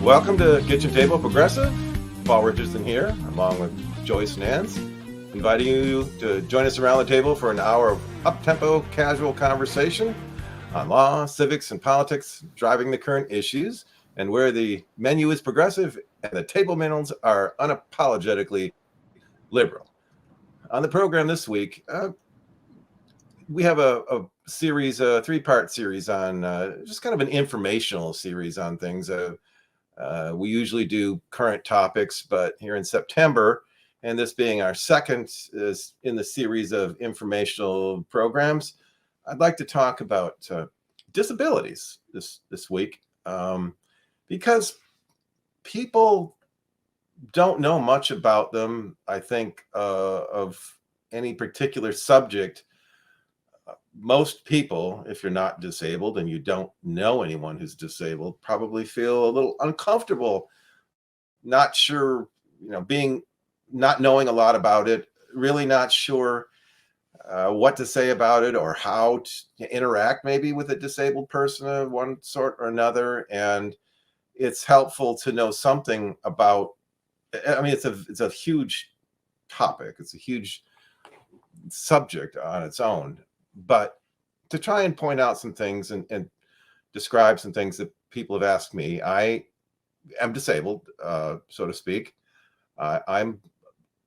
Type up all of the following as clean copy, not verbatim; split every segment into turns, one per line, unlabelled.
Welcome to Kitchen Table Progressive. Paul Richardson here, along with Joyce Nance, inviting you to join us around the table for an hour of up-tempo, casual conversation on law, civics, and politics, driving the current issues, and where the menu is progressive and the table manners are unapologetically liberal. On the program this week, we have a series, a three-part series on just kind of an informational series on things. We usually do current topics, but here in September, and this being our second in the series of informational programs, I'd like to talk about disabilities this week, because people don't know much about them, I think, of any particular subject. Most people, if you're not disabled and you don't know anyone who's disabled, probably feel a little uncomfortable, not sure, not knowing a lot about it, really not sure what to say about it or how to interact maybe with a disabled person of one sort or another. And it's helpful to know something about, it's a huge topic. It's a huge subject on its own. But to try and point out some things and describe some things that people have asked me, I am disabled, so to speak. I'm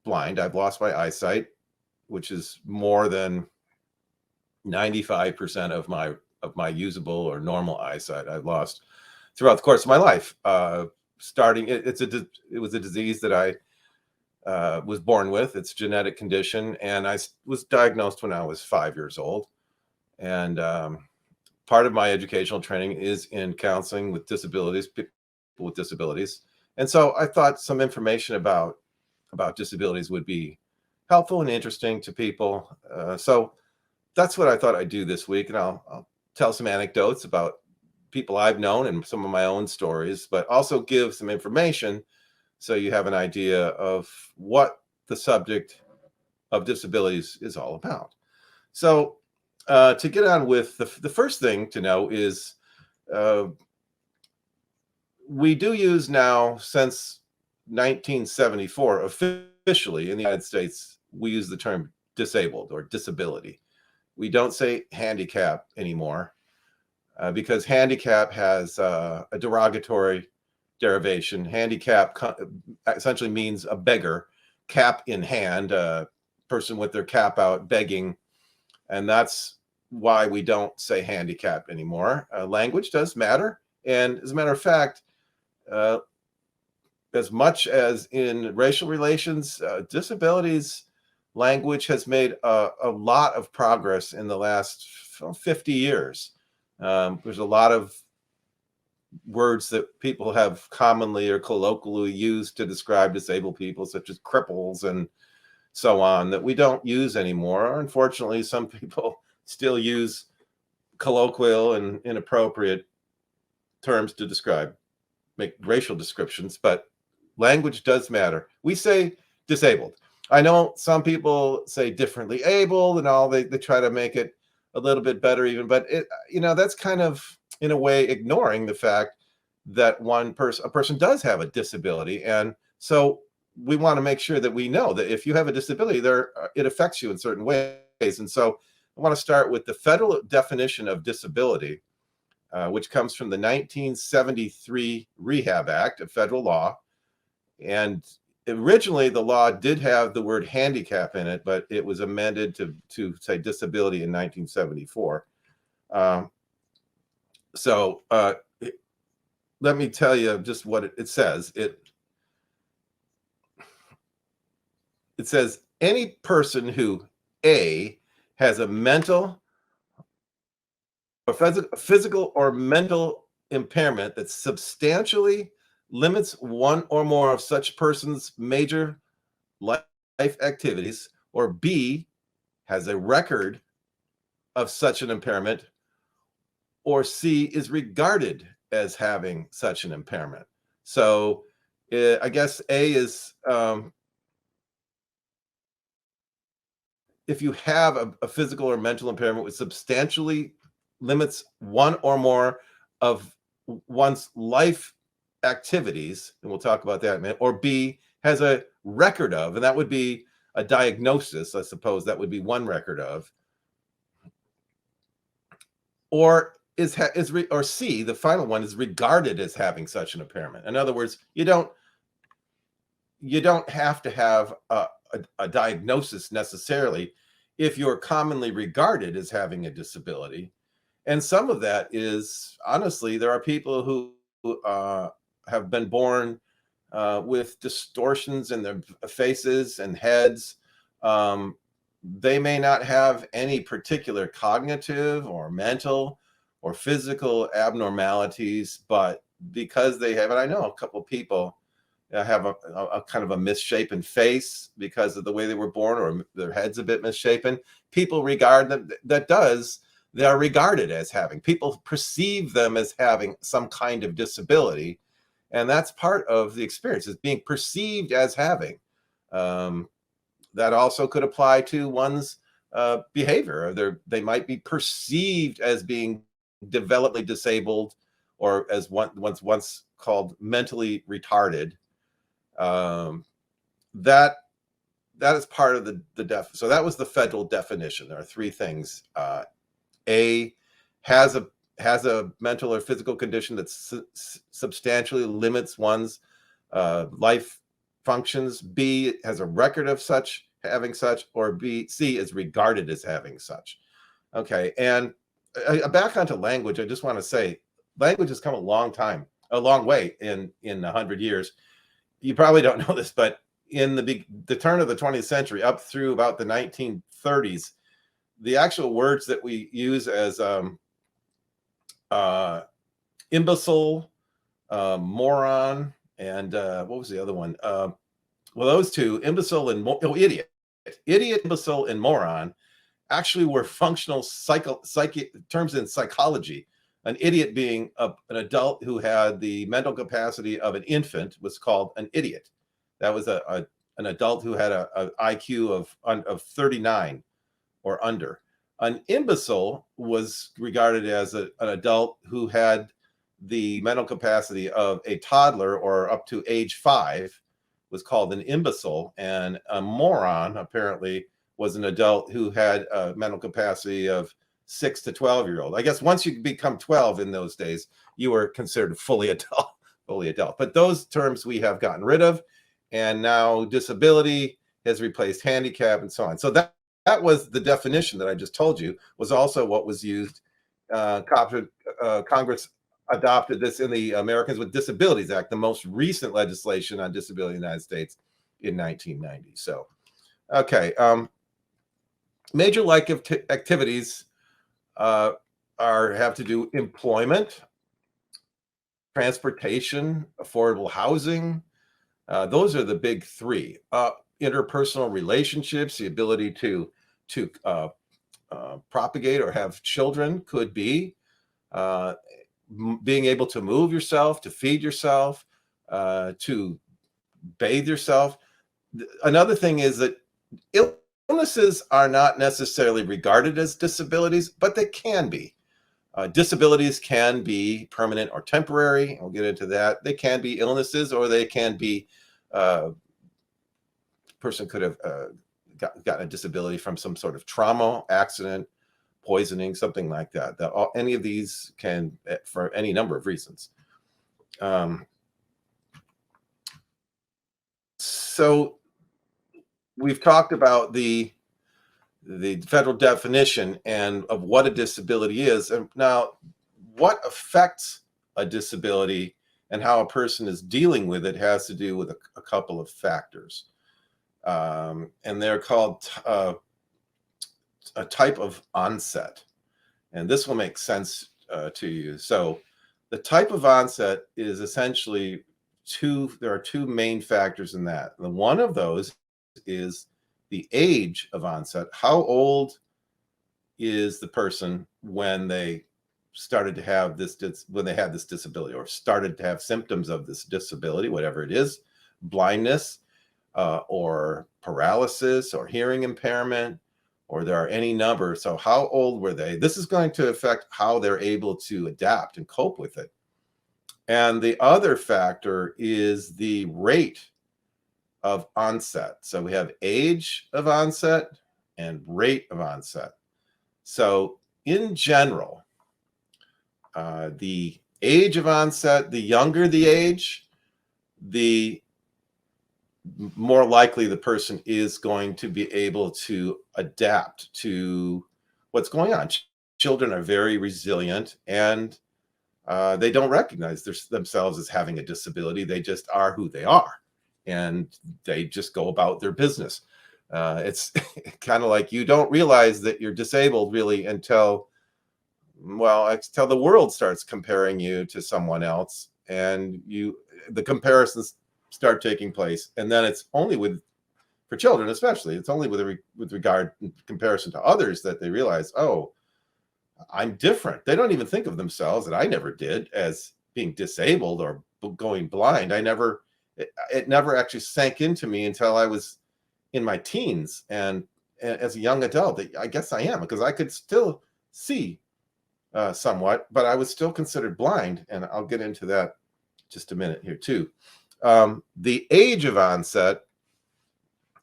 blind. I've lost my eyesight, which is more than 95% of my usable or normal eyesight I've lost throughout the course of my life. It was a disease that I was born with. It's a genetic condition, and I was diagnosed when I was 5 years old. And part of my educational training is in counseling with disabilities, people with disabilities. And so I thought some information about disabilities would be helpful and interesting to people. So that's what I thought I'd do this week. And I'll tell some anecdotes about people I've known and some of my own stories, but also give some information so you have an idea of what the subject of disabilities is all about. So to get on with the first thing to know is we do use now, since 1974, officially in the United States, we use the term disabled or disability. We don't say handicap anymore because handicap has a derogatory derivation. Handicap essentially means a beggar, cap in hand, a person with their cap out begging. And that's why we don't say handicap anymore. Language does matter. And as a matter of fact, as much as in racial relations, disabilities language has made a lot of progress in the last 50 years. There's a lot of words that people have commonly or colloquially used to describe disabled people, such as cripples and so on, that we don't use anymore. Unfortunately, some people still use colloquial and inappropriate terms to make racial descriptions, but language does matter. We say disabled. I know some people say differently able and all, they try to make it a little bit better even, but that's kind of, in a way, ignoring the fact that a person does have a disability. And so we want to make sure that we know that if you have a disability, it affects you in certain ways. And so I want to start with the federal definition of disability, which comes from the 1973 Rehab Act, a federal law. And originally the law did have the word handicap in it, but it was amended to say disability in 1974. Let me tell you just what it says. It says any person who A, has a mental or physical or mental impairment that substantially limits one or more of such person's major life activities, or B, has a record of such an impairment, or C, is regarded as having such an impairment. So I guess A is if you have a physical or mental impairment which substantially limits one or more of one's life activities, and we'll talk about that in a minute, or B, has a record of, and that would be a diagnosis, I suppose that would be one record of, or or C, the final one, is regarded as having such an impairment. In other words, you don't have to have a diagnosis necessarily if you're commonly regarded as having a disability. And some of that is, honestly, there are people who have been born with distortions in their faces and heads. They may not have any particular cognitive or mental or physical abnormalities, but because they have, and I know a couple of people have a kind of a misshapen face because of the way they were born, or their head's a bit misshapen. People regard them, they are regarded as having, people perceive them as having some kind of disability. And that's part of the experience, is being perceived as having. That also could apply to one's behavior. They might be perceived as being developmentally disabled, or as once called mentally retarded. That is part of the so that was the federal definition. There are three things. A, has a mental or physical condition that substantially limits one's life functions. B, has a record of having such, or C, is regarded as having such. Okay, and back onto language, I just want to say, language has come a long way in 100 years. You probably don't know this, but in the turn of the 20th century up through about the 1930s, the actual words that we use as imbecile, moron, and what was the other one? Well, those two, imbecile and idiot, imbecile, and moron, actually were functional terms in psychology. An idiot being an adult who had the mental capacity of an infant was called an idiot. That was an adult who had an IQ of 39 or under. An imbecile was regarded as an adult who had the mental capacity of a toddler, or up to age 5, was called an imbecile. And a moron, apparently, was an adult who had a mental capacity of 6 to 12-year-old. I guess once you become 12 in those days, you were considered fully adult. But those terms we have gotten rid of, and now disability has replaced handicap and so on. So that was the definition that I just told you, was also what was used. Congress adopted this in the Americans with Disabilities Act, the most recent legislation on disability in the United States, in 1990. So, okay. Major life activities have to do employment, transportation, affordable housing. Those are the big three. Interpersonal relationships, the ability to propagate or have children, could be being able to move yourself, to feed yourself, to bathe yourself. Another thing is that illnesses are not necessarily regarded as disabilities, but they can be. Disabilities can be permanent or temporary. We'll get into that. They can be illnesses, or they can be person could have gotten a disability from some sort of trauma, accident, poisoning, something like that. Any of these can, for any number of reasons. So we've talked about the federal definition and of what a disability is. And now, what affects a disability and how a person is dealing with it has to do with a couple of factors. And they're called a type of onset. And this will make sense to you. So the type of onset is essentially there are two main factors in that. And one of those is the age of onset. How old is the person when they started to have when they had this disability, or started to have symptoms of this disability, whatever it is, blindness, or paralysis, or hearing impairment, or there are any number. So how old were they? This is going to affect how they're able to adapt and cope with it. And the other factor is the rate of onset. So we have age of onset and rate of onset. So in general, the age of onset, the younger the age, the more likely the person is going to be able to adapt to what's going on. Children are very resilient, and they don't recognize themselves as having a disability. They just are who they are, and they just go about their business. It's kind of like you don't realize that you're disabled really until the world starts comparing you to someone else, and the comparisons start taking place. And then it's only for children especially, it's only with regard in comparison to others that they realize, oh, I'm different. They don't even think of themselves, and I never did, as being disabled or going blind. It never actually sank into me until I was in my teens and as a young adult. I guess I am, because I could still see somewhat, but I was still considered blind, and I'll get into that just a minute here too. The age of onset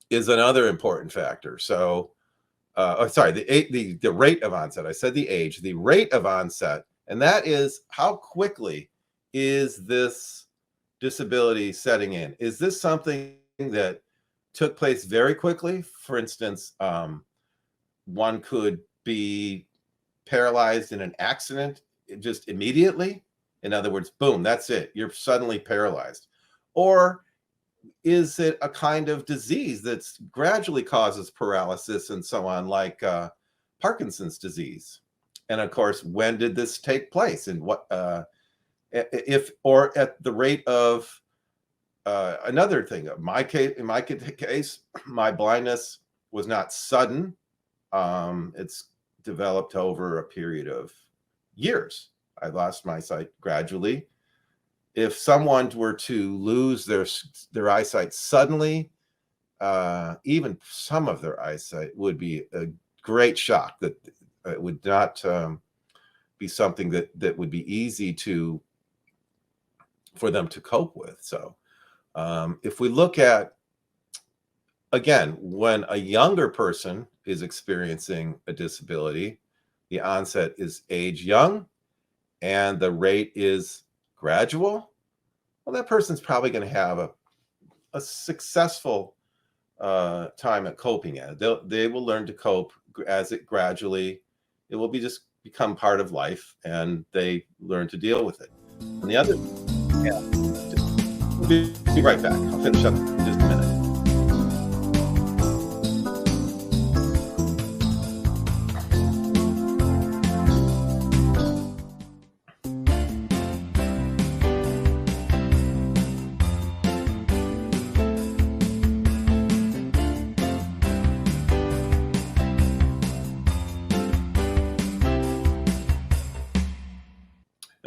is another important factor. So, the rate of onset. I said the age, the rate of onset, and that is how quickly is this disability setting in? Is this something that took place very quickly? For instance, one could be paralyzed in an accident just immediately. In other words, boom, that's it. You're suddenly paralyzed. Or is it a kind of disease that gradually causes paralysis and so on, like Parkinson's disease? And of course, when did this take place? And what, if, or at the rate of another thing? In my case, my blindness was not sudden. It's developed over a period of years. I lost my sight gradually. If someone were to lose their eyesight suddenly, even some of their eyesight would be a great shock. That it would not be something that would be easy for them to cope with. So if we look at, again, when a younger person is experiencing a disability, the onset is age young and the rate is gradual, well, that person's probably going to have a successful time at coping at it. They will learn to cope as it gradually, it will just become part of life, and they learn to deal with it. And the other, yeah, we'll be right back. I'll finish up in just a minute.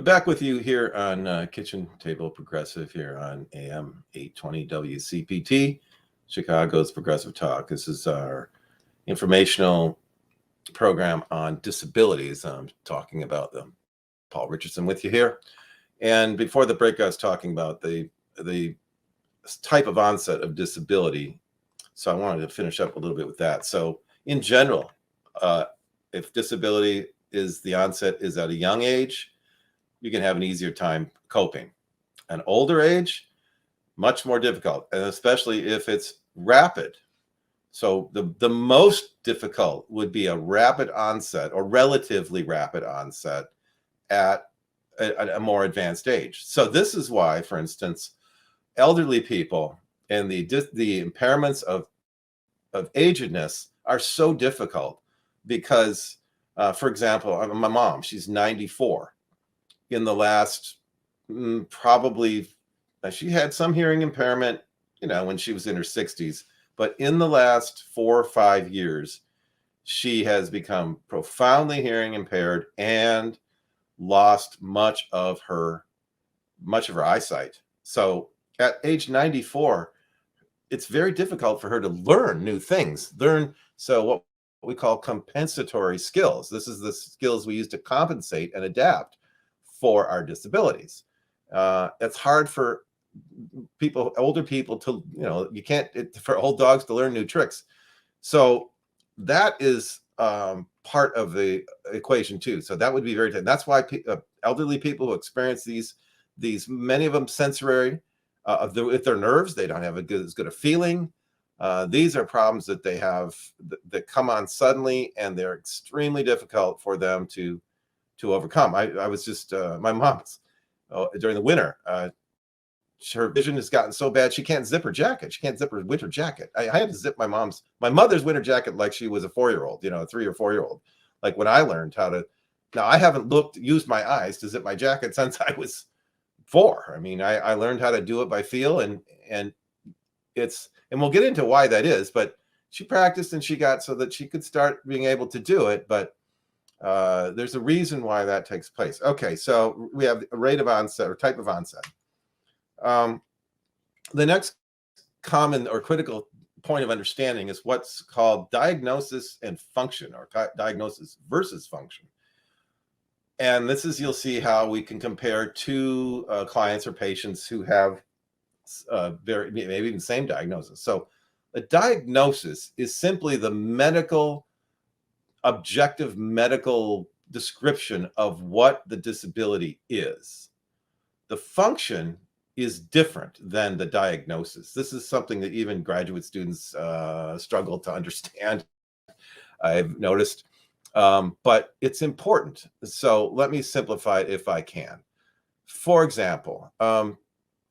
Back with you here on Kitchen Table Progressive here on AM 820 WCPT, Chicago's Progressive Talk. This is our informational program on disabilities. I'm talking about them. Paul Richardson with you here. And before the break, I was talking about the type of onset of disability. So I wanted to finish up a little bit with that. So in general, if disability is the onset is at a young age, you can have an easier time coping. An older age, much more difficult, and especially if it's rapid. So the most difficult would be a rapid onset or relatively rapid onset at a more advanced age. So this is why, for instance, elderly people and the impairments of agedness are so difficult because, for example, my mom, she's 94. In the last probably, she had some hearing impairment, when she was in her 60s, but in the last 4 or 5 years, she has become profoundly hearing impaired and lost much of her eyesight. So at age 94, it's very difficult for her to learn new things. So what we call compensatory skills. This is the skills we use to compensate and adapt for our disabilities. It's hard for older people to, you can't, for old dogs to learn new tricks. So that is part of the equation too. So that would be very, that's why elderly people who experience these many of them sensory, with their nerves, they don't have as good a feeling. These are problems that they have that come on suddenly, and they're extremely difficult for them to overcome. I was just my mom's during the winter. Her vision has gotten so bad she can't zip her jacket. She can't zip her winter jacket. I had to zip my mother's winter jacket like she was a 4-year-old, a 3 or 4-year-old. Like when I learned how to. Now I haven't used my eyes to zip my jacket since I was 4. I mean, I learned how to do it by feel, and we'll get into why that is. But she practiced, and she got so that she could start being able to do it. But there's a reason why that takes place. Okay, so we have a rate of onset or type of onset. The next common or critical point of understanding is what's called diagnosis and function, or diagnosis versus function. And this is, you'll see how we can compare two clients or patients who have maybe even same diagnosis. So a diagnosis is simply the objective medical description of what the disability is. The function is different than the diagnosis. This is something that even graduate students struggle to understand, I've noticed, but it's important. So let me simplify it if I can. For example,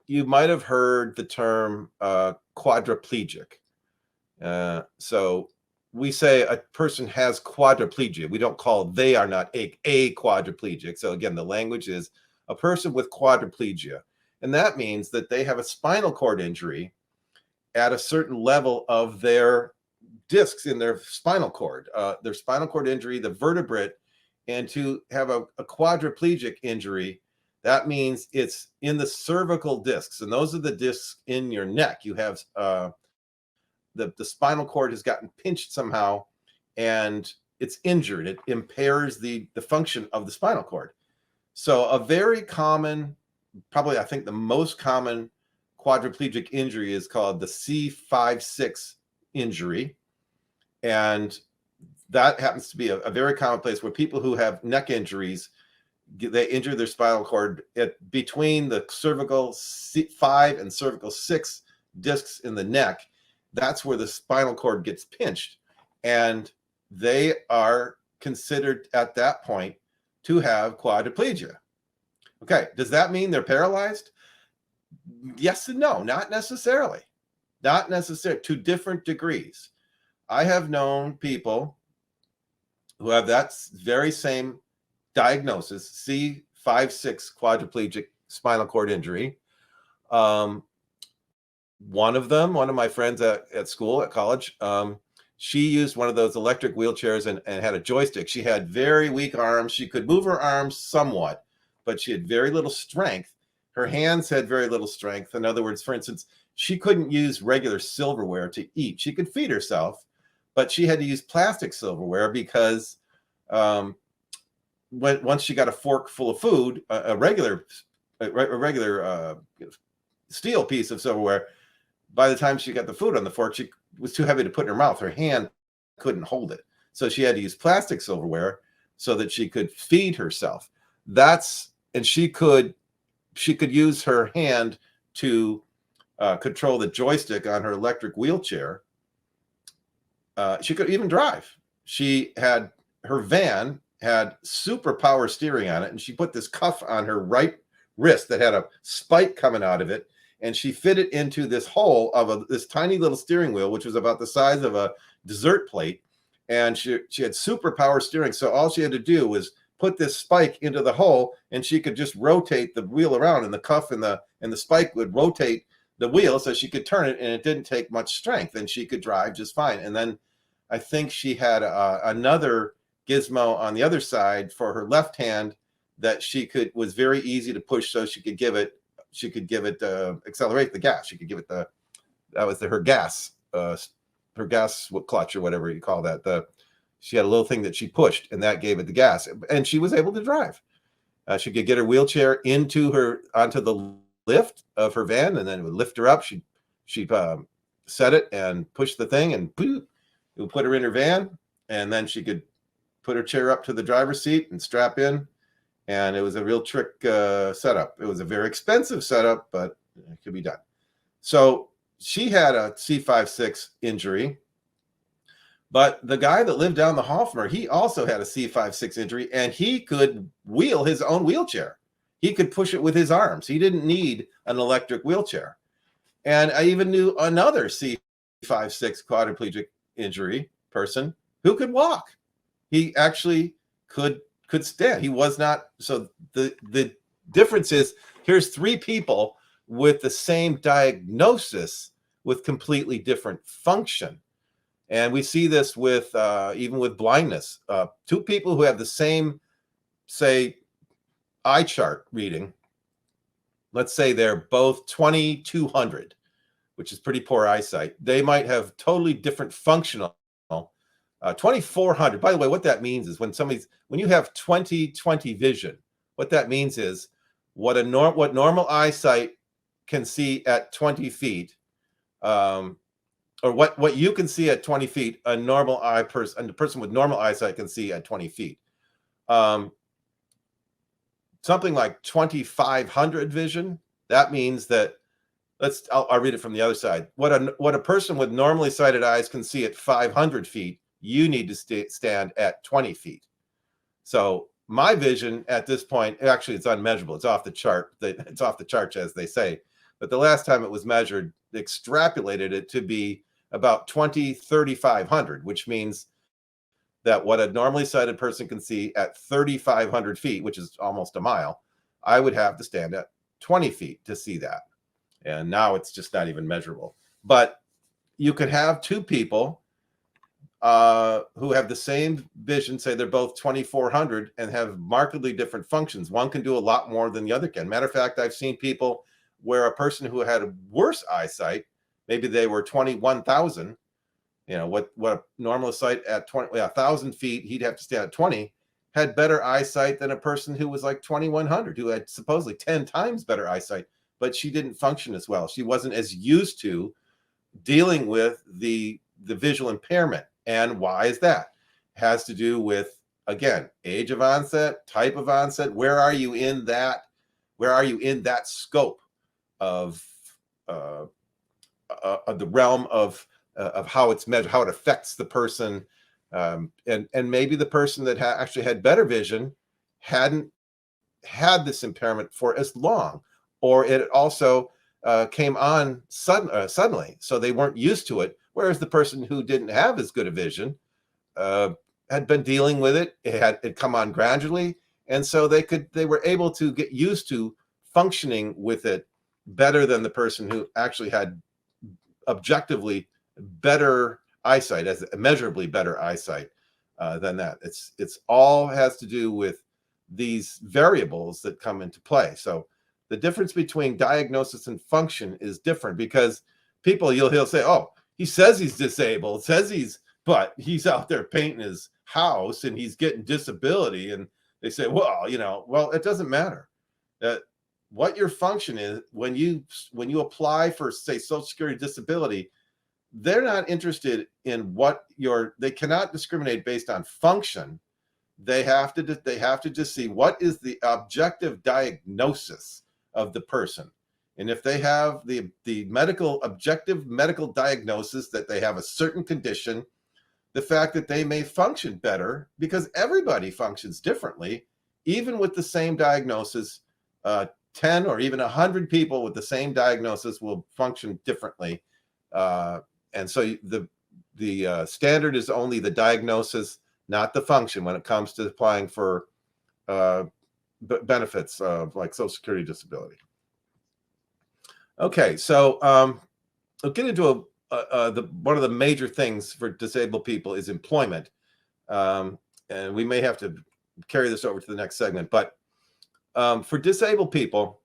you might have heard the term quadriplegic. So we say a person has quadriplegia. We don't call they are not a quadriplegic. So again, the language is a person with quadriplegia. And that means that they have a spinal cord injury at a certain level of their discs in their spinal cord injury, the vertebrate. And to have a quadriplegic injury, that means it's in the cervical discs. And those are the discs in your neck. You have the spinal cord has gotten pinched somehow, and it's injured. It impairs the function of the spinal cord. So a very common, probably I think the most common quadriplegic injury is called the C5-6 injury. And that happens to be a very common place where people who have neck injuries, they injure their spinal cord between the cervical 5 and cervical 6 discs in the neck. That's where the spinal cord gets pinched. And they are considered at that point to have quadriplegia. Okay, does that mean they're paralyzed? Yes and no, not necessarily. Not necessarily, to different degrees. I have known people who have that very same diagnosis, C5-6 quadriplegic spinal cord injury. One of my friends at school, at college, she used one of those electric wheelchairs and had a joystick. She had very weak arms. She could move her arms somewhat, but she had very little strength. Her hands had very little strength. In other words, for instance, she couldn't use regular silverware to eat. She could feed herself, but she had to use plastic silverware because once she got a fork full of food, a regular steel piece of silverware, by the time she got the food on the fork, she was too heavy to put in her mouth. Her hand couldn't hold it. So she had to use plastic silverware so that she could feed herself. And she could use her hand to control the joystick on her electric wheelchair. She could even drive. Her van had super power steering on it, and she put this cuff on her right wrist that had a spike coming out of it, and she fit it into this hole of this tiny little steering wheel, which was about the size of a dessert plate. And she had super power steering, so all she had to do was put this spike into the hole, and she could just rotate the wheel around, and the cuff and the spike would rotate the wheel so she could turn it, and it didn't take much strength, and she could drive just fine. And then I think she had another gizmo on the other side for her left hand that was very easy to push, so she could give it accelerate the gas. She could give it her gas clutch or whatever you call that. She had a little thing that she pushed, and that gave it the gas, and she was able to drive. She could get her wheelchair onto the lift of her van, and then it would lift her up. She'd set it and push the thing, and boop, it would put her in her van, and then she could put her chair up to the driver's seat and strap in. And it was a real trick setup. It was a very expensive setup, but it could be done. So she had a C5-6 injury, but the guy that lived down the hall from her, he also had a C5-6 injury, and he could wheel his own wheelchair. He could push it with his arms. He didn't need an electric wheelchair. And I even knew another C5-6 quadriplegic injury person who could walk. He actually could stand. He was not. So the difference is, here's three people with the same diagnosis with completely different function. And we see this with even with blindness. Two people who have the same, say, eye chart reading. Let's say they're both 2200, which is pretty poor eyesight. They might have totally different functional. 2400. By the way, what that means is when you have 20/20 vision, what that means is what normal eyesight can see at 20 feet, or what you can see at 20 feet, a person with normal eyesight can see at 20 feet. Something like 2500 vision. That means that I'll read it from the other side. What a person with normally sighted eyes can see at 500 feet, you need to stand at 20 feet. So my vision at this point, actually, it's unmeasurable. It's off the chart. It's off the charts, as they say. But the last time it was measured, they extrapolated it to be about 3,500, which means that what a normally sighted person can see at 3,500 feet, which is almost a mile, I would have to stand at 20 feet to see that. And now it's just not even measurable. But you could have two people who have the same vision, say they're both 2400, and have markedly different functions. One can do a lot more than the other can. Matter of fact, I've seen people where a person who had a worse eyesight, maybe they were 21,000, what a normal sight at 1,000 feet, he'd have to stand at 20, had better eyesight than a person who was like 2100, who had supposedly 10 times better eyesight, but she didn't function as well. She wasn't as used to dealing with the visual impairment. And why is that? It has to do with, again, age of onset, type of onset. Where are you in that scope of the realm of how it's measured, how it affects the person, and maybe the person that actually had better vision hadn't had this impairment for as long, or it also came on suddenly, so they weren't used to it. Whereas the person who didn't have as good a vision had been dealing with it. It had come on gradually, and so they were able to get used to functioning with it better than the person who actually had objectively better eyesight, as immeasurably better eyesight than that. It's all has to do with these variables that come into play. So the difference between diagnosis and function is different, because he'll say, oh, he says he's disabled, but he's out there painting his house and he's getting disability. And they say, well, it doesn't matter. What your function is when you apply for, say, Social Security disability, they're not interested in they cannot discriminate based on function. They have to just see what is the objective diagnosis of the person. And if they have the objective medical diagnosis that they have a certain condition, the fact that they may function better, because everybody functions differently, even with the same diagnosis, 10 or even 100 people with the same diagnosis will function differently. And so the standard is only the diagnosis, not the function, when it comes to applying for benefits like Social Security disability. Okay, so we'll get into one of the major things for disabled people is employment, and we may have to carry this over to the next segment. But for disabled people,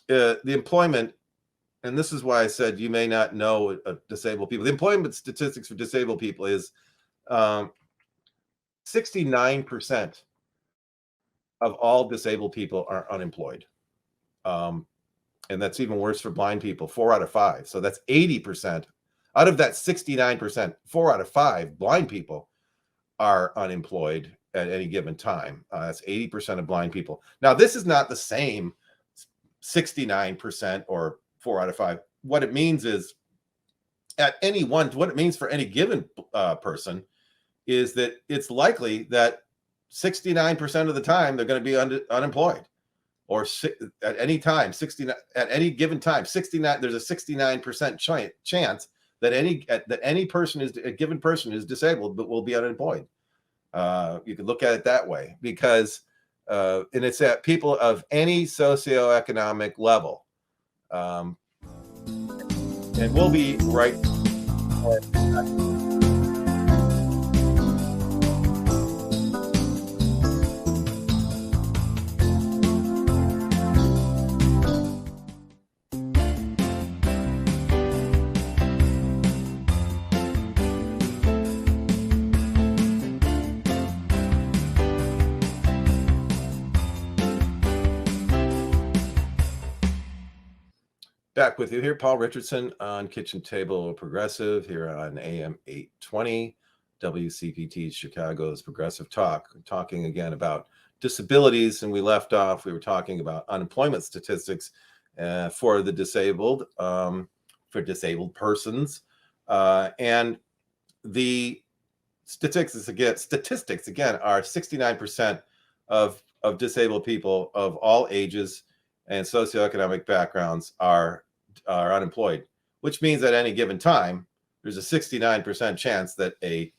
the employment, and this is why I said you may not know disabled people. The employment statistics for disabled people is 69% of all disabled people are unemployed. And that's even worse for blind people, 4 out of 5. So that's 80%. Out of that 69%, 4 out of 5 blind people are unemployed at any given time. That's 80% of blind people. Now, this is not the same 69% or 4 out of 5. What it means is what it means for any given person is that it's likely that 69% of the time they're going to be unemployed, or at any time, 69 at any given time, 69. There's a 69% chance that any person is a given person is disabled but will be unemployed. You could look at it that way, because and it's at people of any socioeconomic level. And we'll be right back. Back with you here, Paul Richardson on Kitchen Table Progressive here on AM 820, WCPT Chicago's Progressive Talk. We're talking again about disabilities, and we left off, we were talking about unemployment statistics for the disabled, for disabled persons. And the statistics again are 69% of disabled people of all ages and socioeconomic backgrounds are unemployed, which means at any given time, there's a 69% chance that a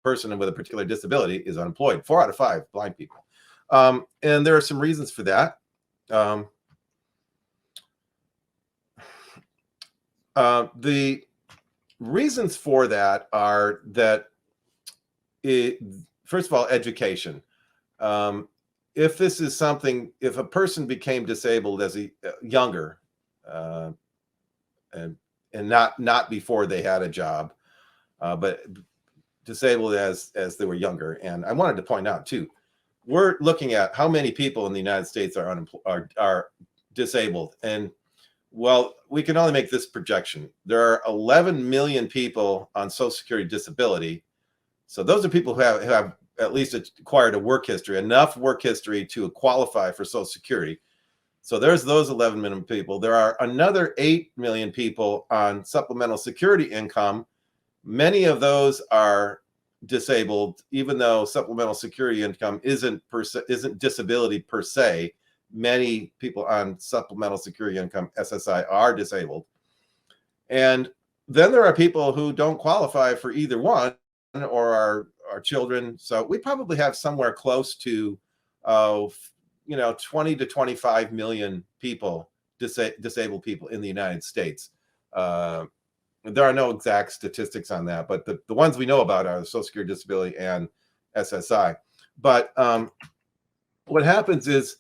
person with a particular disability is unemployed. 4 out of 5 blind people. And there are some reasons for that. The reasons for that are that, first of all, education. If this is something, if a person became disabled as a younger, and not before they had a job, but disabled as they were younger. And I wanted to point out too, we're looking at how many people in the United States are disabled, and well, we can only make this projection. There are 11 million people on Social Security disability. So those are people who have at least acquired a work history, enough work history to qualify for Social Security. So there's those 11 million people. There are another 8 million people on supplemental security income. Many of those are disabled, even though supplemental security income isn't disability per se. Many people on supplemental security income, SSI, are disabled. And then there are people who don't qualify for either one, or are children. So we probably have somewhere close to 20 to 25 million people, disabled people in the United States. There are no exact statistics on that, but the ones we know about are Social Security disability and SSI. But what happens is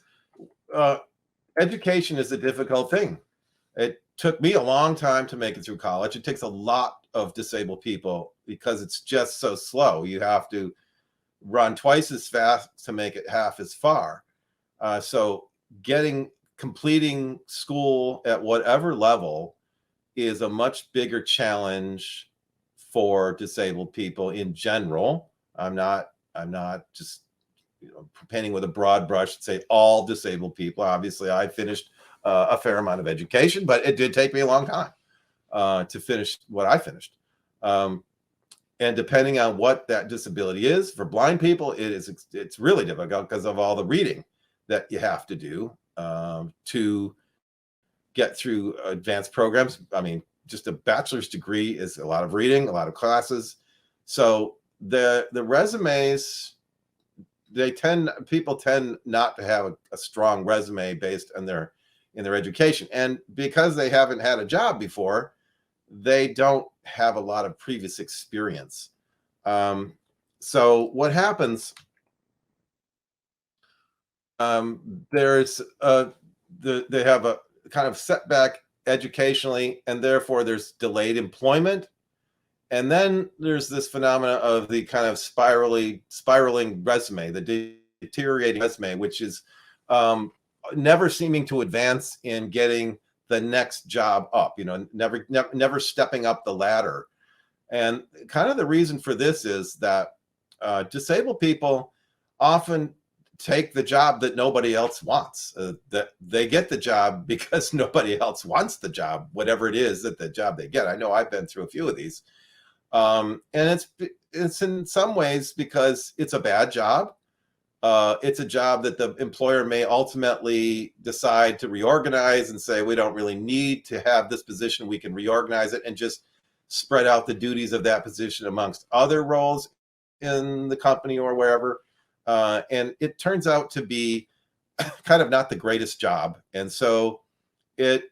education is a difficult thing. It took me a long time to make it through college. It takes a lot of disabled people because it's just so slow. You have to run twice as fast to make it half as far. So completing school at whatever level is a much bigger challenge for disabled people in general. I'm not just painting with a broad brush and say all disabled people. Obviously, I finished a fair amount of education, but it did take me a long time to finish what I finished. And depending on what that disability is, for blind people, it's really difficult because of all the reading that you have to do to get through advanced programs. I mean, just a bachelor's degree is a lot of reading, a lot of classes. So the resumes, people tend not to have a strong resume based on their education. And because they haven't had a job before, they don't have a lot of previous experience. So what happens, there's they have a kind of setback educationally, and therefore there's delayed employment. And then there's this phenomena of the kind of spiraling resume, the deteriorating resume, which is never seeming to advance in getting the next job up, never stepping up the ladder. And kind of the reason for this is that disabled people often take the job that nobody else wants. That they get the job because nobody else wants the job, whatever it is that the job they get. I know I've been through a few of these, and it's in some ways because it's a bad job. It's a job that the employer may ultimately decide to reorganize and say, we don't really need to have this position. We can reorganize it and just spread out the duties of that position amongst other roles in the company or wherever. And it turns out to be kind of not the greatest job. And so it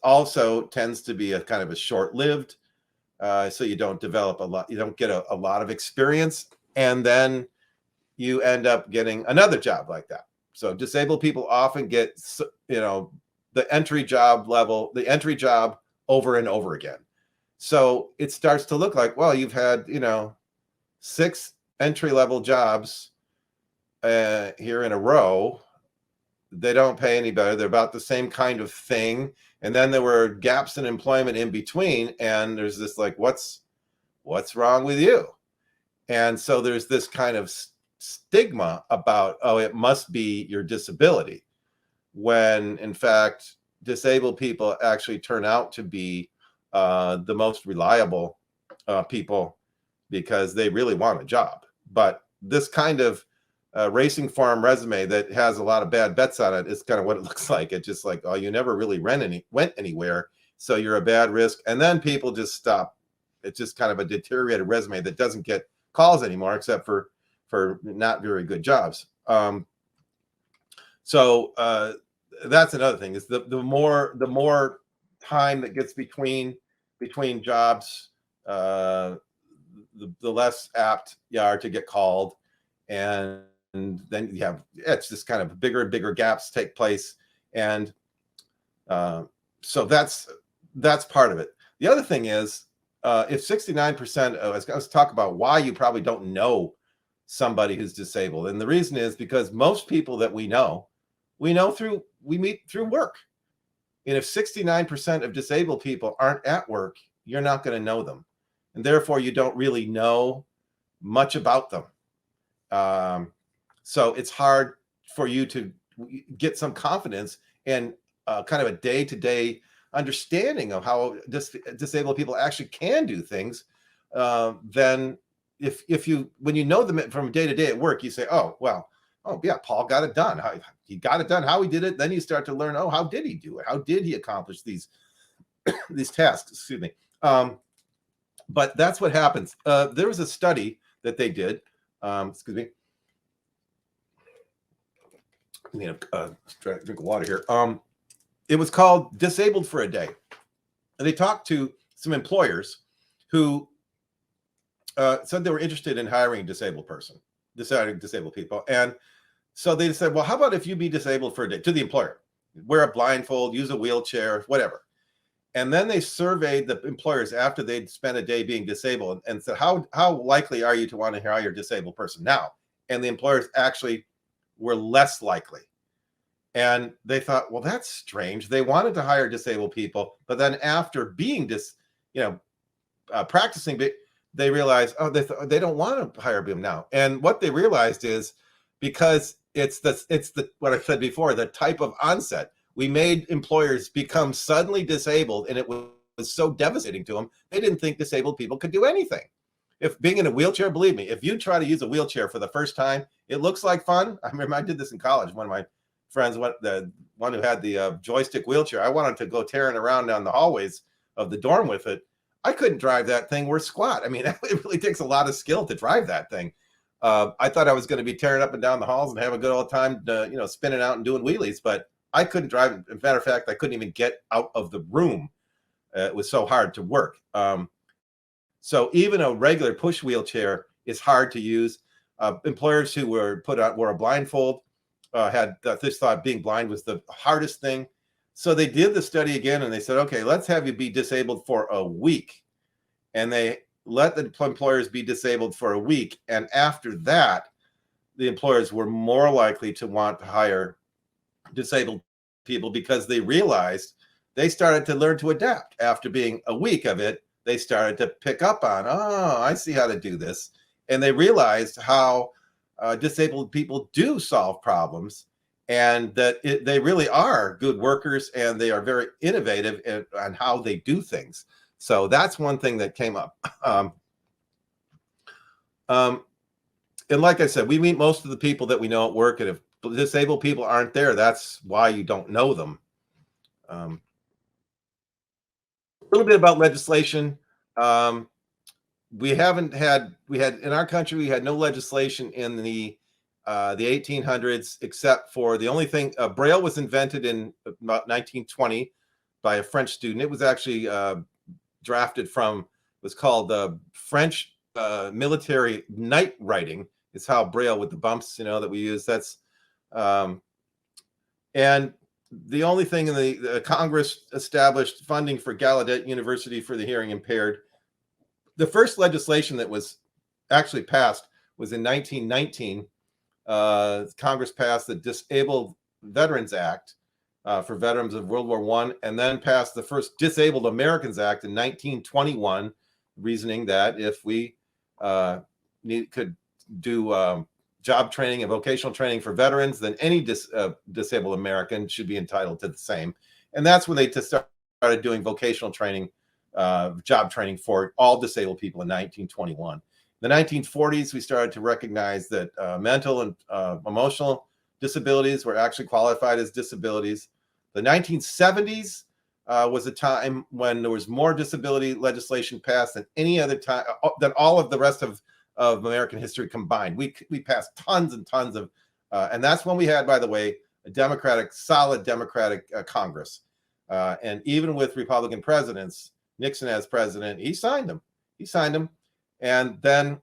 also tends to be a kind of a short-lived, so you don't develop a lot, you don't get a lot of experience. And then you end up getting another job like that. So disabled people often get, the entry job over and over again. So it starts to look like, well, you've had, 6 entry-level jobs here in a row. They don't pay any better. They're about the same kind of thing. And then there were gaps in employment in between. And there's this like, what's wrong with you? And so there's this kind of stigma about, oh, it must be your disability, when in fact disabled people actually turn out to be the most reliable people because they really want a job. But this kind of racing farm resume that has a lot of bad bets on it is kind of what it looks like. It's just like, oh, you never really went anywhere, so you're a bad risk. And then people just stop. It's just kind of a deteriorated resume that doesn't get calls anymore, except for not very good jobs. So that's another thing, is the more time that gets between jobs, the less apt you are to get called. And then you have, it's just kind of bigger and bigger gaps take place. And so that's part of it. The other thing is, if 69% of, let's talk about why you probably don't know somebody who's disabled. And the reason is because most people that we meet through work. And if 69% of disabled people aren't at work, you're not going to know them. And therefore you don't really know much about them. So it's hard for you to get some confidence and kind of a day-to-day understanding of how disabled people actually can do things. Then when you know them from day to day at work, you say, oh yeah, Paul got it done. He got it done. How he did it. Then you start to learn, oh, how did he do it? How did he accomplish these tasks? Excuse me. But that's what happens. There was a study that they did. Excuse me. I need a drink of water here. It was called Disabled for a Day. And they talked to some employers who said they were interested in hiring a disabled people. And so they said, well, how about if you be disabled for a day, to the employer, wear a blindfold, use a wheelchair, whatever. And then they surveyed the employers after they'd spent a day being disabled and said, how likely are you to want to hire a disabled person now? And the employers actually were less likely. And they thought, well, that's strange. They wanted to hire disabled people, but then after being practicing, they realized, oh, they don't want to hire them now. And what they realized is, because it's the what I said before, the type of onset. We made employers become suddenly disabled, and it was so devastating to them. They didn't think disabled people could do anything. If being in a wheelchair, believe me, if you try to use a wheelchair for the first time, it looks like fun. I remember I did this in college. One of my friends, the one who had the joystick wheelchair, I wanted to go tearing around down the hallways of the dorm with it. I couldn't drive that thing worth squat. I mean, it really takes a lot of skill to drive that thing. I thought I was going to be tearing up and down the halls and have a good old time, spinning out and doing wheelies, but I couldn't drive. As a matter of fact, I couldn't even get out of the room. It was so hard to work. So even a regular push wheelchair is hard to use. Employers who wore a blindfold had this thought being blind was the hardest thing. So they did the study again, and they said, okay, let's have you be disabled for a week. And they let the employers be disabled for a week. And after that, the employers were more likely to want to hire disabled people because they realized they started to learn to adapt. After being a week of it, they started to pick up on, oh, I see how to do this. And they realized how disabled people do solve problems, and that they really are good workers, and they are very innovative on how they do things. So that's one thing that came up. And like I said, we meet most of the people that we know at work, and if disabled people aren't there, that's why you don't know them. A little bit about legislation. We had in our country, we had no legislation in the 1800s, except for the only thing, Braille was invented in about 1920 by a French student. It was actually drafted from, was called French military night writing. Is how Braille, with the bumps, that we use. That's and the only thing in the Congress established funding for Gallaudet University for the hearing impaired. The first legislation that was actually passed was in 1919. Congress passed the Disabled Veterans Act for veterans of World War I, and then passed the first Disabled Americans Act in 1921, reasoning that if we could do job training and vocational training for veterans, then any disabled American should be entitled to the same. And that's when they started doing vocational training, job training for all disabled people in 1921. In the 1940s, we started to recognize that mental and emotional disabilities were actually qualified as disabilities. The 1970s was a time when there was more disability legislation passed than any other time, than all of the rest of American history combined. We passed tons and tons of, and that's when we had, by the way, a solid Democratic Congress. And even with Republican presidents, Nixon as president, he signed them. And then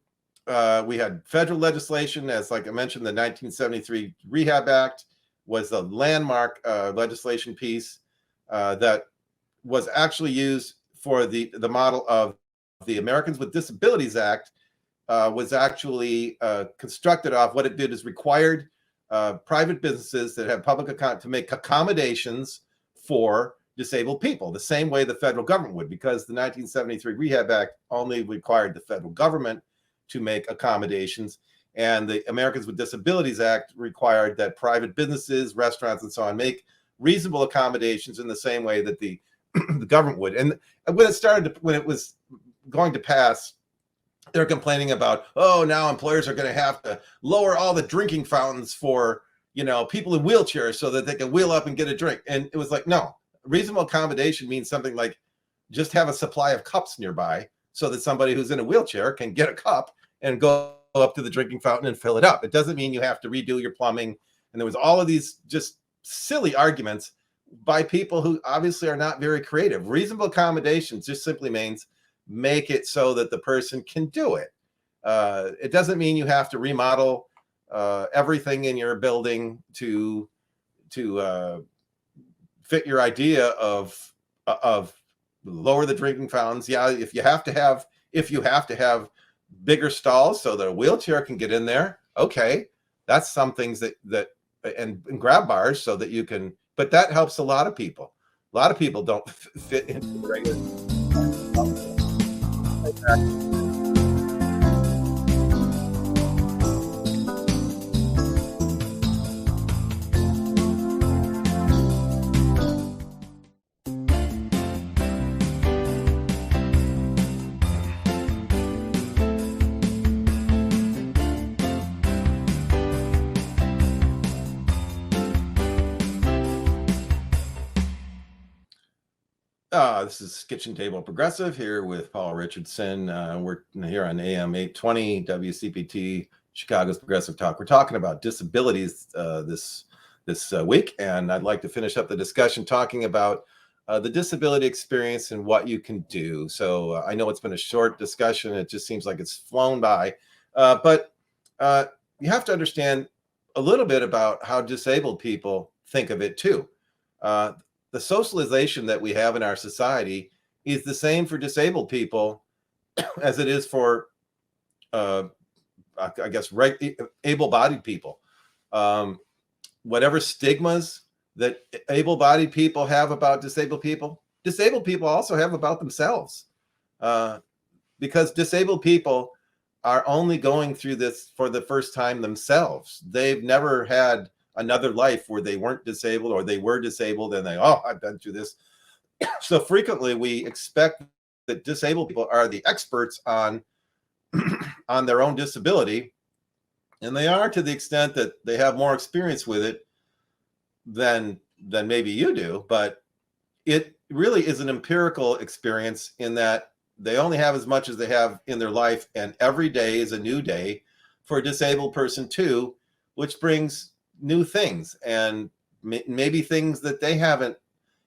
we had federal legislation, as like I mentioned, the 1973 Rehab Act was the landmark legislation piece that was actually used for the model of the Americans with Disabilities Act. Was actually constructed off, what it did is required private businesses that have public account to make accommodations for disabled people, the same way the federal government would, because the 1973 Rehab Act only required the federal government to make accommodations, and the Americans with Disabilities Act required that private businesses, restaurants, and so on make reasonable accommodations in the same way that the government would. And when it was going to pass, they're complaining about, oh, now employers are going to have to lower all the drinking fountains for, people in wheelchairs so that they can wheel up and get a drink. And it was like, no, reasonable accommodation means something like just have a supply of cups nearby so that somebody who's in a wheelchair can get a cup and go up to the drinking fountain and fill it up. It doesn't mean you have to redo your plumbing. And there was all of these just silly arguments by people who obviously are not very creative. Reasonable accommodations just simply means make it so that the person can do it. It doesn't mean you have to remodel everything in your building to fit your idea of lower the drinking fountains. Yeah, if you have to have bigger stalls so that a wheelchair can get in there, okay, that's some things that and grab bars so that you can. But that helps a lot of people. A lot of people don't fit into the regular. This is Kitchen Table Progressive here with Paul Richardson. We're here on AM 820 WCPT, Chicago's Progressive Talk. We're talking about disabilities this week, and I'd like to finish up the discussion talking about the disability experience and what you can do. So I know it's been a short discussion. It just seems like it's flown by, but you have to understand a little bit about how disabled people think of it too. The socialization that we have in our society is the same for disabled people as it is for I guess, able-bodied people. Whatever stigmas that able-bodied people have about disabled people also have about themselves. Because disabled people are only going through this for the first time themselves. They've never had another life where they weren't disabled, or they were disabled and I've been through this. So frequently we expect that disabled people are the experts on on their own disability, and they are, to the extent that they have more experience with it than maybe you do. But it really is an empirical experience, in that they only have as much as they have in their life, and every day is a new day for a disabled person too, which brings new things, and maybe things that they haven't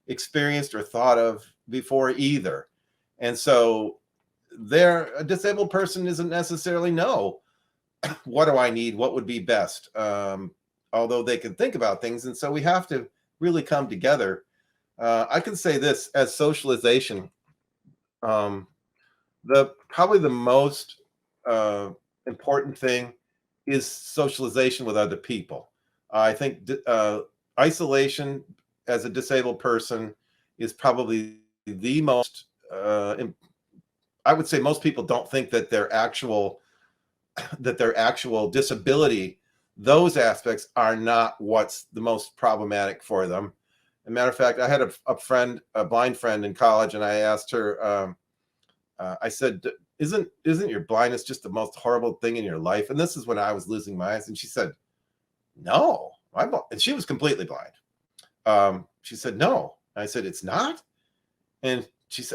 experienced or thought of before either. And so a disabled person doesn't necessarily know, what do I need, what would be best, although they can think about things. And so we have to really come together. I can say this as socialization. Probably the most important thing is socialization with other people. I think isolation as a disabled person is probably the most, I would say most people don't think that their actual disability, those aspects are not what's the most problematic for them. As a matter of fact, I had a blind friend in college, and I asked her, I said, isn't your blindness just the most horrible thing in your life? And this is when I was losing my eyes. And she said, no, and she was completely blind. She said, no. I said, it's not. And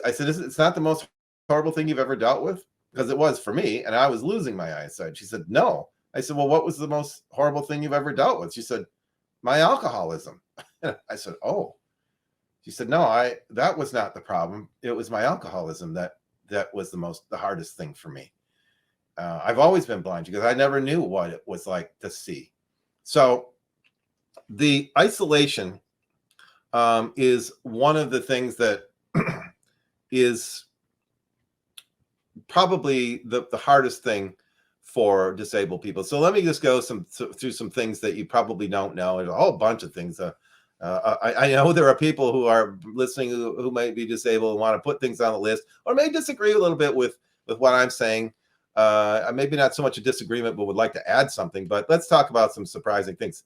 I said, it's not the most horrible thing you've ever dealt with? Because it was for me, and I was losing my eyesight. She said, no. I said, well, what was the most horrible thing you've ever dealt with? She said, my alcoholism. I said, oh. She said, no, that was not the problem. It was my alcoholism that was the hardest thing for me. I've always been blind because I never knew what it was like to see. So the isolation is one of the things that is probably the hardest thing for disabled people. So let me just go through some things that you probably don't know. There's a whole bunch of things. I know there are people who are listening who might be disabled and want to put things on the list, or may disagree a little bit with what I'm saying. Maybe not so much a disagreement, but would like to add something. But let's talk about some surprising things.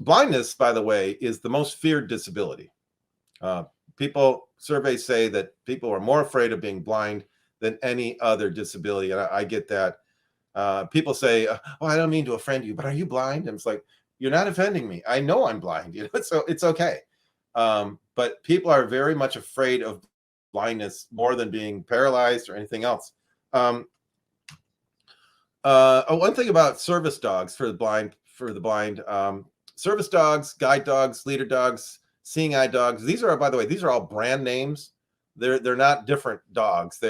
Blindness, by the way, is the most feared disability. Surveys say that people are more afraid of being blind than any other disability. And I get that. People say, oh, I don't mean to offend you, but are you blind? And it's like, you're not offending me. I know I'm blind, so it's okay. But people are very much afraid of blindness more than being paralyzed or anything else. One thing about service dogs for the blind, service dogs, guide dogs, leader dogs, seeing eye dogs. These are, by the way, these are all brand names. They're not different dogs.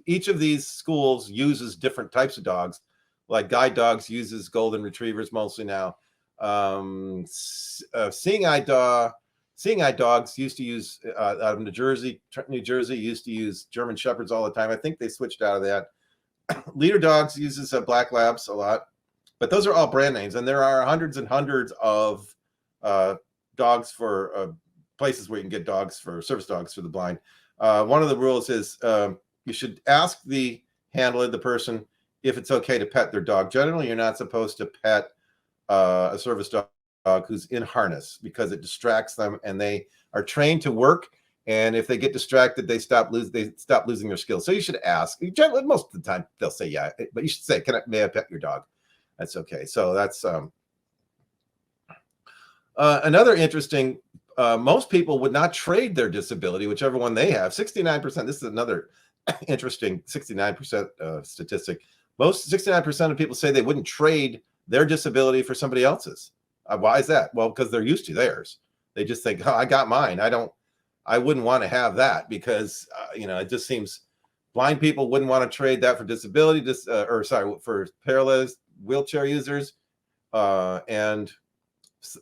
Each of these schools uses different types of dogs. Like guide dogs uses golden retrievers mostly now. Seeing eye dogs used to use out of New Jersey used to use German Shepherds all the time. I think they switched out of that. Leader dogs uses black labs a lot, but those are all brand names, and there are hundreds and hundreds of dogs for places where you can get dogs for service dogs for the blind. One of the rules is you should ask the handler, the person, if it's okay to pet their dog. Generally, you're not supposed to pet a service dog who's in harness, because it distracts them, and they are trained to work. And if they get distracted, they stop losing their skills. So you should ask. Most of the time, they'll say yeah, but you should say, may I pet your dog? That's okay. So that's another interesting. Most people would not trade their disability, whichever one they have. 69%. This is another interesting 69% statistic. 69% of people say they wouldn't trade their disability for somebody else's. Why is that? Well, because they're used to theirs. They just think, oh, I got mine. I wouldn't want to have that, because it just seems blind people wouldn't want to trade that for disability, for paralyzed wheelchair users, and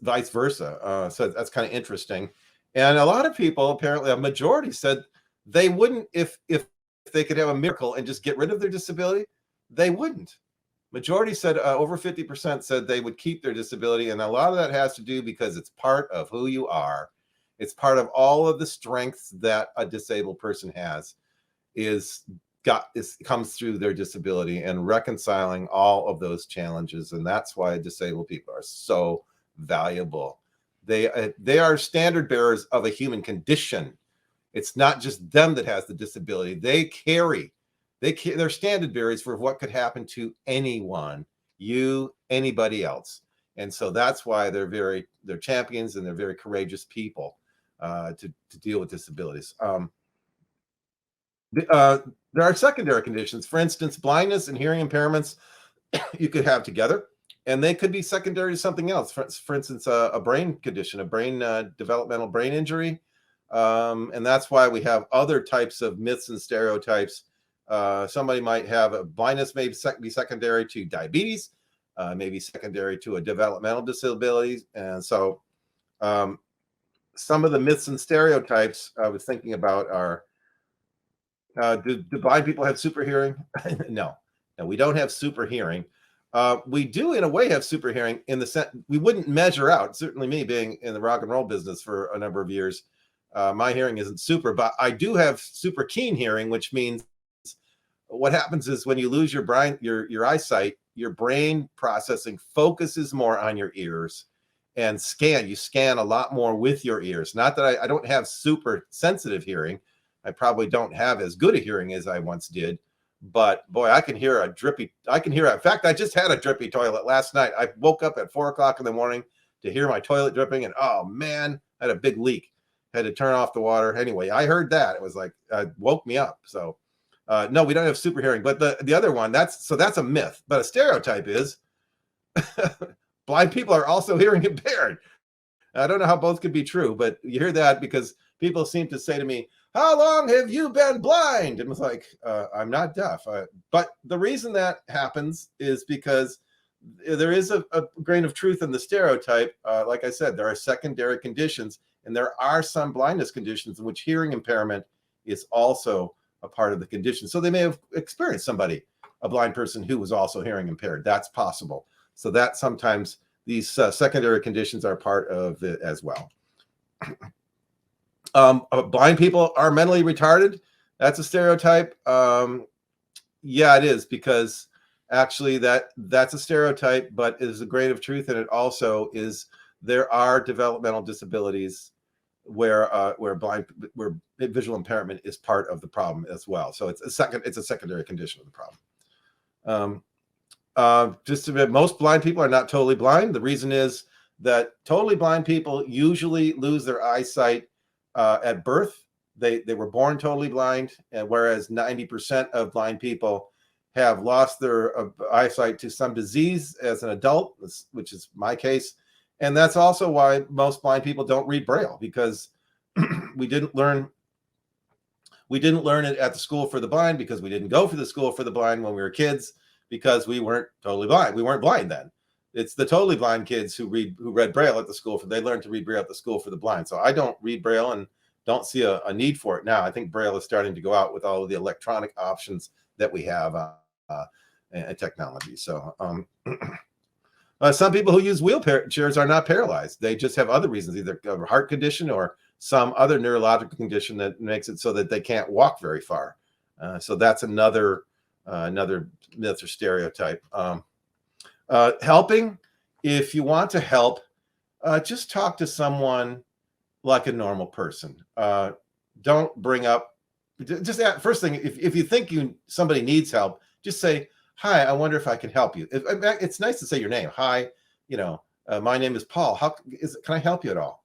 vice versa. So that's kind of interesting. And a lot of people, apparently a majority, said they wouldn't, if they could have a miracle and just get rid of their disability, They wouldn't. Majority said over 50% said they would keep their disability. And a lot of that has to do because it's part of who you are. It's part of all of the strengths that a disabled person has comes through their disability and reconciling all of those challenges. And that's why disabled people are so valuable. They are standard bearers of a human condition. It's not just them that has the disability. They're standard bearers for what could happen to anyone, anybody else. And so that's why they're champions, and they're very courageous people to deal with disabilities. There are secondary conditions. For instance, blindness and hearing impairments you could have together, and they could be secondary to something else. For instance, a brain condition, developmental brain injury. And that's why we have other types of myths and stereotypes. Somebody might have a blindness, may be secondary to diabetes, maybe secondary to a developmental disability. And so some of the myths and stereotypes I was thinking about are, do blind people have super hearing? No, we don't have super hearing. We do, in a way, have super hearing in the sense we wouldn't measure out. Certainly, me being in the rock and roll business for a number of years, my hearing isn't super, but I do have super keen hearing, which means what happens is when you lose your eyesight, your brain processing focuses more on your ears, and you scan a lot more with your ears. Not that I don't have super sensitive hearing. I probably don't have as good a hearing as I once did, but boy, I can hear in fact, I just had a drippy toilet last night. I woke up at 4:00 in the morning to hear my toilet dripping, and oh man, I had a big leak. Had to turn off the water. Anyway, I heard that. It was like, woke me up. So no, we don't have super hearing, but the other one, that's a myth, but a stereotype is blind people are also hearing impaired. I don't know how both could be true, but you hear that because people seem to say to me, how long have you been blind? And it's like, I'm not deaf. But the reason that happens is because there is a grain of truth in the stereotype. Like I said, there are secondary conditions, and there are some blindness conditions in which hearing impairment is also a part of the condition. So they may have experienced a blind person who was also hearing impaired. That's possible. So that sometimes these secondary conditions are part of it as well. Blind people are mentally retarded. That's a stereotype. Yeah, it is, because actually that's a stereotype, but it is a grain of truth. And it also is, there are developmental disabilities where visual impairment is part of the problem as well. So it's a secondary condition of the problem. Just a bit, most blind people are not totally blind. The reason is that totally blind people usually lose their eyesight at birth. They were born totally blind, and whereas 90% of blind people have lost their eyesight to some disease as an adult, which is my case. And that's also why most blind people don't read Braille, because we didn't learn it at the school for the blind, because we didn't go for the school for the blind when we were kids, because we weren't totally blind. We weren't blind then. It's the totally blind kids who read Braille at the school they learned to read Braille at the school for the blind. So I don't read Braille and don't see a need for it now. I think Braille is starting to go out with all of the electronic options that we have and technology. So some people who use wheelchairs are not paralyzed. They just have other reasons, either a heart condition or some other neurological condition that makes it so that they can't walk very far. So that's another myth or stereotype. Helping, if you want to help, just talk to someone like a normal person. Don't bring up, first thing, if you think somebody needs help, just say, hi, I wonder if I can help you. It's nice to say your name. Hi, my name is Paul. Can I help you at all?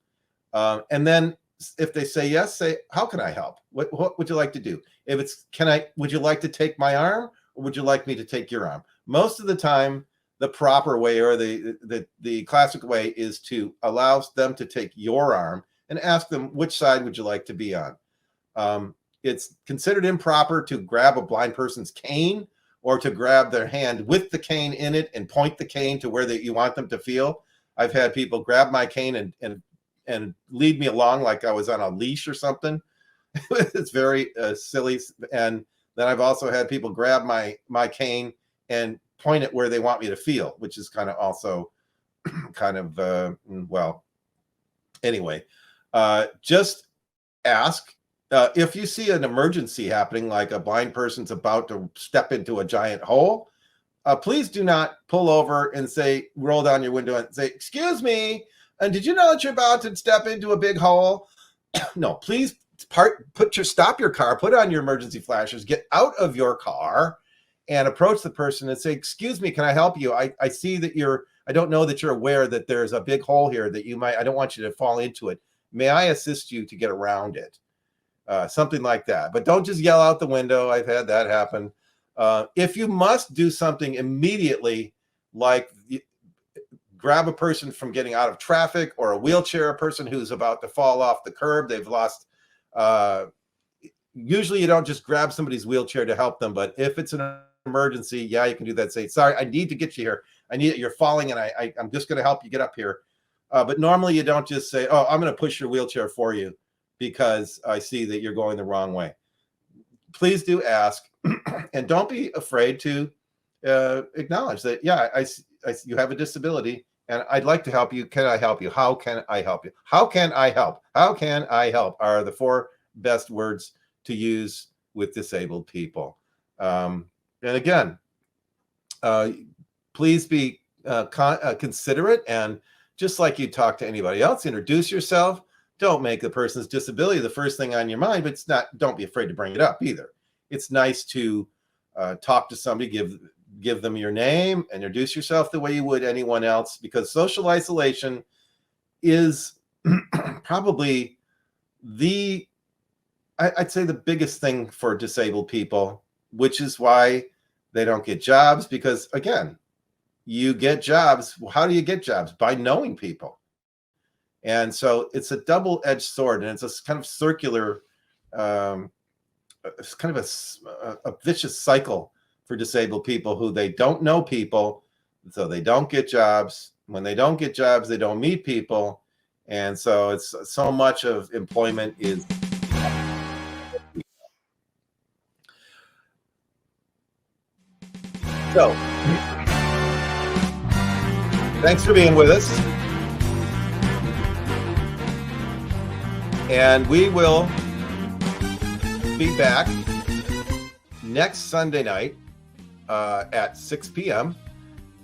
And then if they say yes, say, how can I help? What would you like to do? If it's, would you like to take my arm, or would you like me to take your arm? Most of the time, the proper way, or the classic way, is to allow them to take your arm and ask them, which side would you like to be on? It's considered improper to grab a blind person's cane, or to grab their hand with the cane in it and point the cane to where you want them to feel. I've had people grab my cane and lead me along like I was on a leash or something. It's very silly. And then I've also had people grab my cane and point it where they want me to feel, which is kind of also kind of, well, anyway, just ask. If you see an emergency happening, like a blind person's about to step into a giant hole, please do not pull over and say, roll down your window and say, excuse me, and did you know that you're about to step into a big hole? No, please stop your car, put on your emergency flashers, get out of your car and approach the person and say, excuse me, can I help you? I see that I don't know that you're aware that there's a big hole here that I don't want you to fall into it. May I assist you to get around it? Something like that. But don't just yell out the window. I've had that happen. If you must do something immediately, like grab a person from getting out of traffic, or a wheelchair, a person who's about to fall off the curb, they've lost, usually you don't just grab somebody's wheelchair to help them, but if it's an emergency, yeah, you can do that. Say, sorry, I need to get you here. You're falling and I'm just going to help you get up here. But normally you don't just say, oh, I'm going to push your wheelchair for you because I see that you're going the wrong way. Please do ask, and don't be afraid to acknowledge that, yeah, you have a disability and I'd like to help you. Can I help you? How can I help you? How can I help? How can I help are the 4 best words to use with disabled people. And again, please be considerate, and just like you talk to anybody else, introduce yourself. Don't make the person's disability the first thing on your mind, but don't be afraid to bring it up either. It's nice to talk to somebody, give them your name, introduce yourself the way you would anyone else, because social isolation is probably I'd say the biggest thing for disabled people, which is why they don't get jobs, because again, you get jobs. How do you get jobs? By knowing people. And so it's a double-edged sword, and it's a kind of circular, it's kind of a vicious cycle for disabled people who they don't know people, so they don't get jobs. When they don't get jobs, they don't meet people. And so it's so much of employment is. So, thanks for being with us. And we will be back next Sunday night at 6 p.m.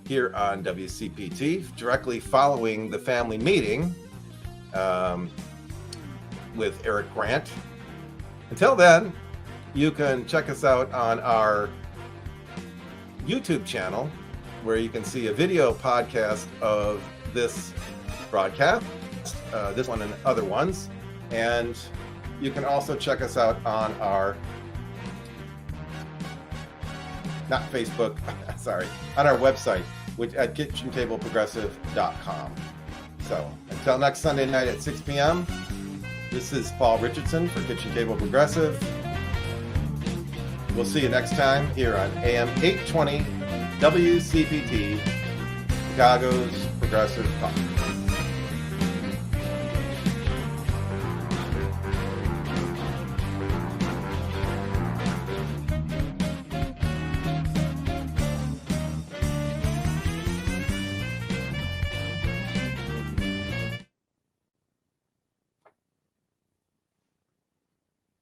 here on WCPT, directly following the family meeting with Eric Grant. Until then, you can check us out on our YouTube channel, where you can see a video podcast of this broadcast, this one and other ones. And you can also check us out on our, not Facebook, sorry, on our website, which at kitchentableprogressive.com. So until next Sunday night at 6 p.m., this is Paul Richardson for Kitchen Table Progressive. We'll see you next time here on AM 820 WCPT, Chicago's Progressive Talk.